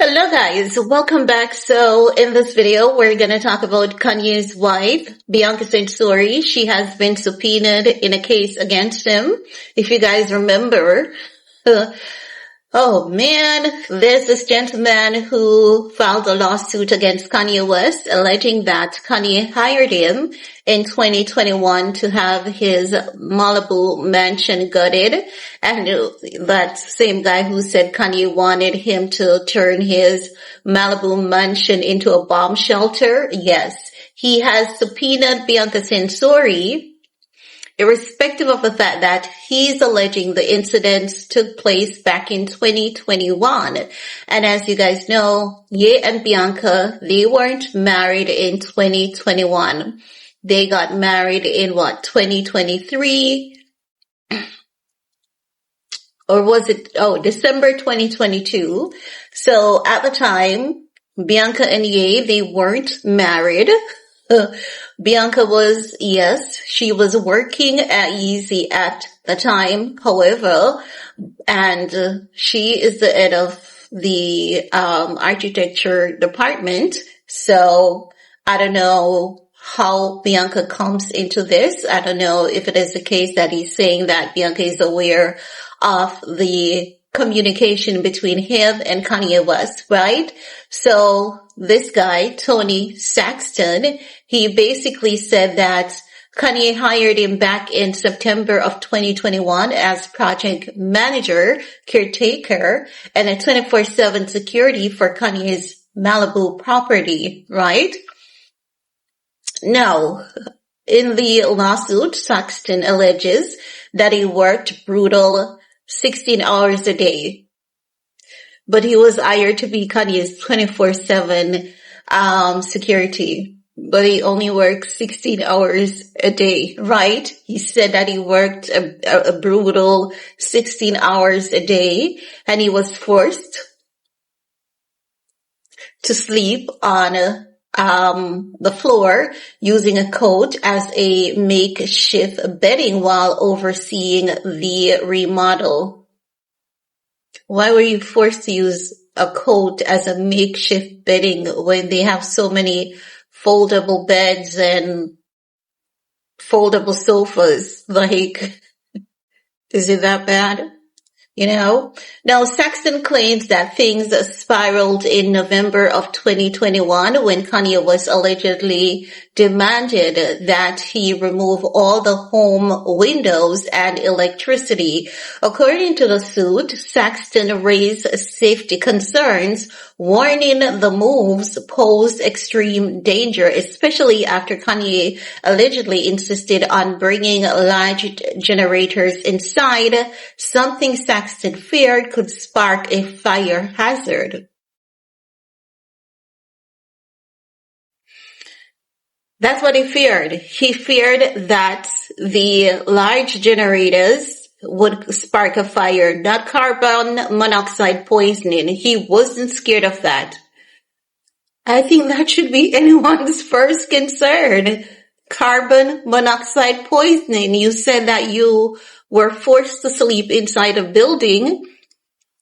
Hello guys, welcome back. So in this video, we're going to talk about Kanye's wife, Bianca Censori. She has been subpoenaed in a case against him. If you guys remember, oh man, there's this gentleman who filed a lawsuit against Kanye West alleging that Kanye hired him in 2021 to have his Malibu mansion gutted. And that same guy who said Kanye wanted him to turn his Malibu mansion into a bomb shelter. Yes, he has subpoenaed Bianca Censori, irrespective of the fact that he's alleging the incidents took place back in 2021. And as you guys know, Ye and Bianca, they weren't married in 2021. They got married in 2023? Or was it, December 2022. So at the time, Bianca and Ye, they weren't married. Bianca was, yes, she was working at Yeezy at the time, however, and she is the head of the architecture department. So I don't know how Bianca comes into this. I don't know if it is the case that he's saying that Bianca is aware of the communication between him and Kanye West, right? So this guy, Tony Saxton, he basically said that Kanye hired him back in September of 2021 as project manager, caretaker, and a 24/7 security for Kanye's Malibu property, right? Now, in the lawsuit, Saxton alleges that he worked brutal 16 hours a day, but he was hired to be Kanye's 24/7 security, but he only worked 16 hours a day, right? He said that he worked a brutal 16 hours a day, and he was forced to sleep on the floor using a coat as a makeshift bedding while overseeing the remodel. Why were you forced to use a coat as a makeshift bedding when they have so many foldable beds and foldable sofas? Like, is it that bad? You know? Now, Saxton claims that things spiraled in November of 2021 when Kanye was allegedly demanded that he remove all the home windows and electricity. According to the suit, Saxton raised safety concerns, warning the moves posed extreme danger, especially after Kanye allegedly insisted on bringing large generators inside, something Saxton feared could spark a fire hazard. That's what he feared. He feared that the large generators would spark a fire, not carbon monoxide poisoning. He wasn't scared of that. I think that should be anyone's first concern. Carbon monoxide poisoning. You said that you were forced to sleep inside a building.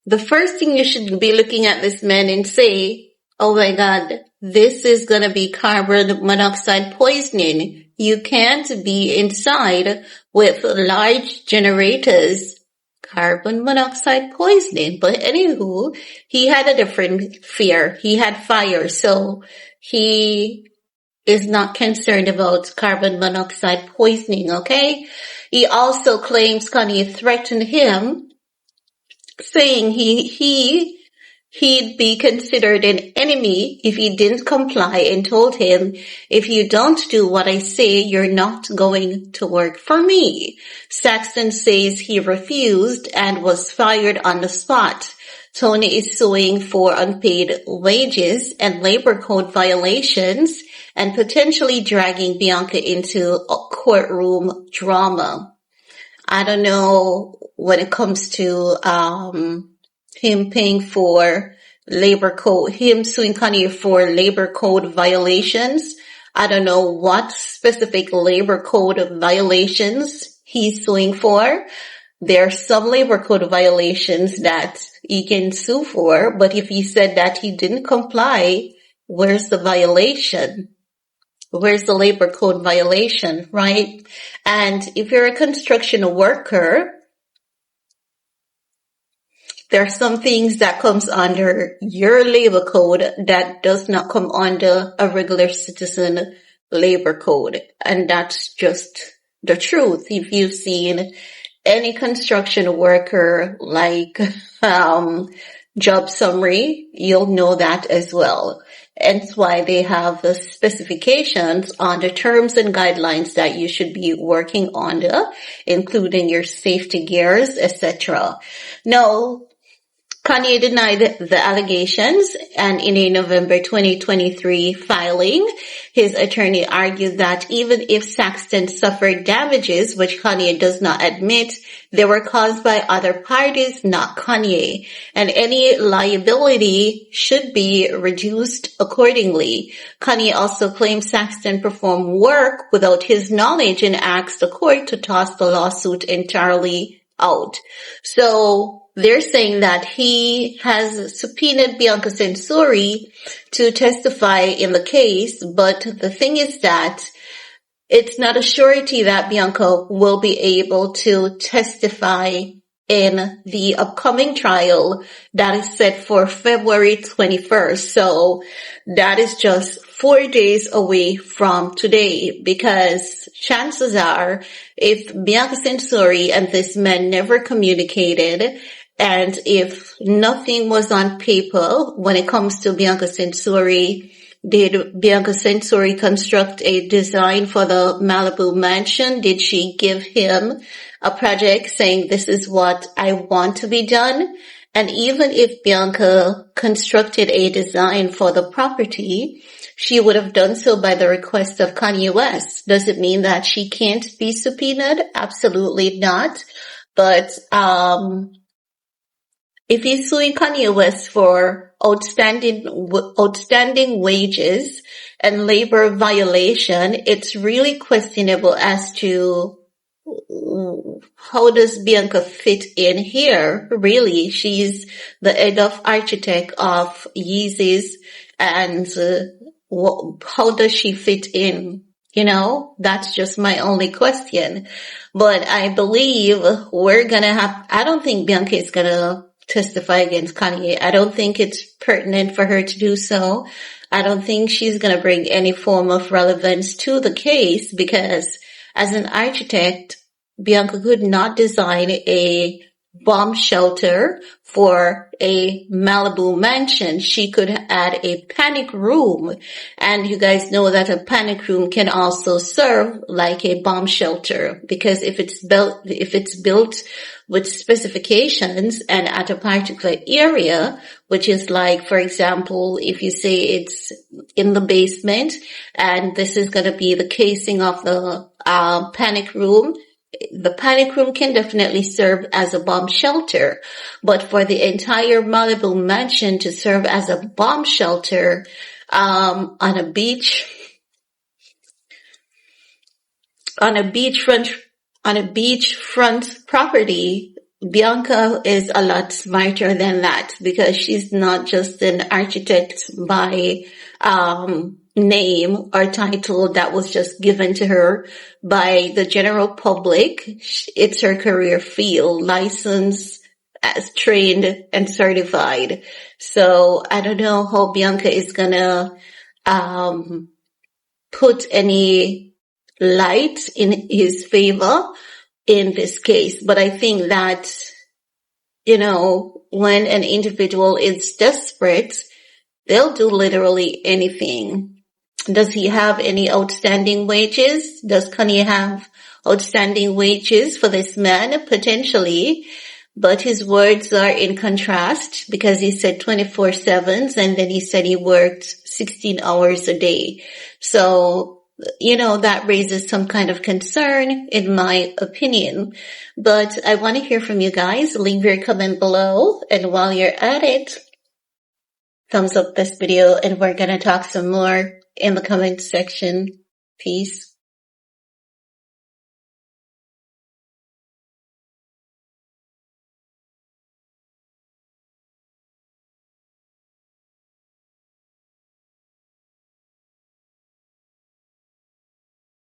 The first thing you should be looking at this man and say, oh my God, this is going to be carbon monoxide poisoning. You can't be inside with large generators. Carbon monoxide poisoning. But anywho, he had a different fear. He had fire, so he is not concerned about carbon monoxide poisoning, okay? He also claims Kanye threatened him, saying he'd be considered an enemy if he didn't comply, and told him, if you don't do what I say, you're not going to work for me. Saxton says he refused and was fired on the spot. Tony is suing for unpaid wages and labor code violations and potentially dragging Bianca into a courtroom drama. I don't know when it comes to him paying for labor code, him suing Kanye for labor code violations. I don't know what specific labor code violations he's suing for. there are some labor code violations that he can sue for, but if he said that he didn't comply, where's the violation? Where's the labor code violation, right? And if you're a construction worker, there are some things that comes under your labor code that does not come under a regular citizen labor code. And that's just the truth. If you've seen any construction worker like job summary, you'll know that as well. Hence why they have the specifications on the terms and guidelines that you should be working under, including your safety gears, etc. Now, Kanye denied the allegations, and in a November 2023 filing, his attorney argued that even if Saxton suffered damages, which Kanye does not admit, they were caused by other parties, not Kanye, and any liability should be reduced accordingly. Kanye also claimed Saxton performed work without his knowledge and asked the court to toss the lawsuit entirely out. So, they're saying that he has subpoenaed Bianca Censori to testify in the case, but the thing is that it's not a surety that Bianca will be able to testify in the upcoming trial that is set for February 21st. So that is just 4 days away from today, because chances are if Bianca Censori and this man never communicated, and if nothing was on paper when it comes to Bianca Censori, did Bianca Censori construct a design for the Malibu mansion? Did she give him a project saying this is what I want to be done? And even if Bianca constructed a design for the property, she would have done so by the request of Kanye West. Does it mean that she can't be subpoenaed? Absolutely not. But, if he's suing Kanye West for outstanding wages and labor violation, it's really questionable as to how does Bianca fit in here. Really, she's the head of architect of Yeezy's, and how does she fit in? You know, that's just my only question. But I believe I don't think Bianca is gonna testify against Kanye. I don't think it's pertinent for her to do so. I don't think she's going to bring any form of relevance to the case, because as an architect, Bianca could not design a bomb shelter for a Malibu mansion. She could add a panic room, and you guys know that a panic room can also serve like a bomb shelter, because if it's built with specifications and at a particular area, which is like, for example, if you say it's in the basement and this is going to be the casing of the panic room, the panic room can definitely serve as a bomb shelter. But for the entire Malibu mansion to serve as a bomb shelter on a beachfront property, Bianca is a lot smarter than that, because she's not just an architect by name or title that was just given to her by the general public. It's her career field, licensed, as trained and certified. So I don't know how Bianca is gonna put any light in his favor in this case. But I think that, when an individual is desperate, they'll do literally anything. Does he have any outstanding wages? Does Kanye have outstanding wages for this man? Potentially. But his words are in contrast, because he said 24/7 and then he said he worked 16 hours a day. So, that raises some kind of concern in my opinion. But I want to hear from you guys. Leave your comment below. And while you're at it, thumbs up this video, and we're going to talk some more in the comment section. Peace.